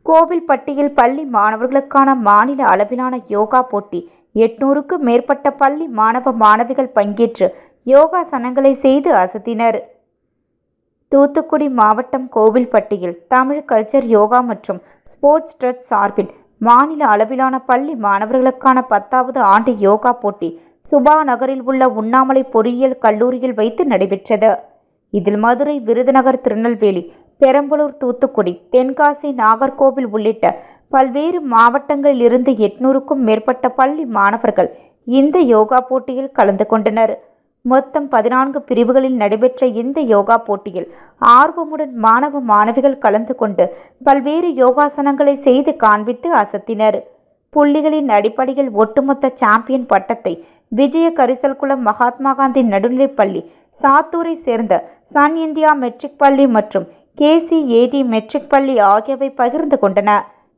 கோவில்பட்டியில் பள்ளி மாணவர்களுக்கான மாநில அளவிலான யோகா போட்டி 800க்கும் மேற்பட்ட பள்ளி மாணவ மாணவிகள் பங்கேற்று யோகாசனங்களை செய்து அசத்தினர். தூத்துக்குடி மாவட்டம் கோவில்பட்டியில் தமிழ் கல்ச்சர் யோகா மற்றும் ஸ்போர்ட்ஸ் ட்ரஸ்ட் சார்பில் மாநில அளவிலான பள்ளி மாணவர்களுக்கான 10வது ஆண்டு யோகா போட்டி சுபா நகரில் உள்ள உண்ணாமலை பொறியியல் கல்லூரியில் வைத்து நடைபெற்றது. இதில் மதுரை, விருதுநகர், திருநெல்வேலி, பெரம்பலூர், தூத்துக்குடி, தென்காசி, நாகர்கோவில் உள்ளிட்ட பல்வேறு மாவட்டங்களில் இருந்து 800க்கும் மேற்பட்ட பள்ளி மாணவர்கள் இந்த யோகா போட்டியில் கலந்து கொண்டனர். மொத்தம் 14 பிரிவுகளில் நடைபெற்ற இந்த யோகா போட்டியில் ஆர்வமுடன் மாணவ மாணவிகள் கலந்து கொண்டு பல்வேறு யோகாசனங்களை செய்து காண்பித்து அசத்தினர். புள்ளிகளின் அடிப்படையில் ஒட்டுமொத்த சாம்பியன் பட்டத்தை விஜய கரிசல்குளம் மகாத்மா காந்தி நடுநிலைப்பள்ளி, சாத்தூரை சேர்ந்த சன் இந்தியா மெட்ரிக் பள்ளி மற்றும் KCAD மெட்ரிக் பள்ளி ஆகியவை பகிர்ந்து கொண்டன.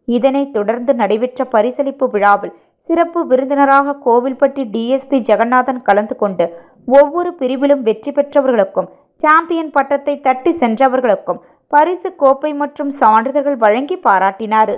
இதனைத் தொடர்ந்து நடைபெற்ற பரிசளிப்பு விழாவில் சிறப்பு விருந்தினராக கோவில்பட்டி DSP ஜெகநாதன் கலந்து கொண்டு ஒவ்வொரு பிரிவிலும் வெற்றி பெற்றவர்களுக்கும் சாம்பியன் பட்டத்தை தட்டி சென்றவர்களுக்கும் பரிசு கோப்பை மற்றும் சான்றிதழ்கள் வழங்கி பாராட்டினார்.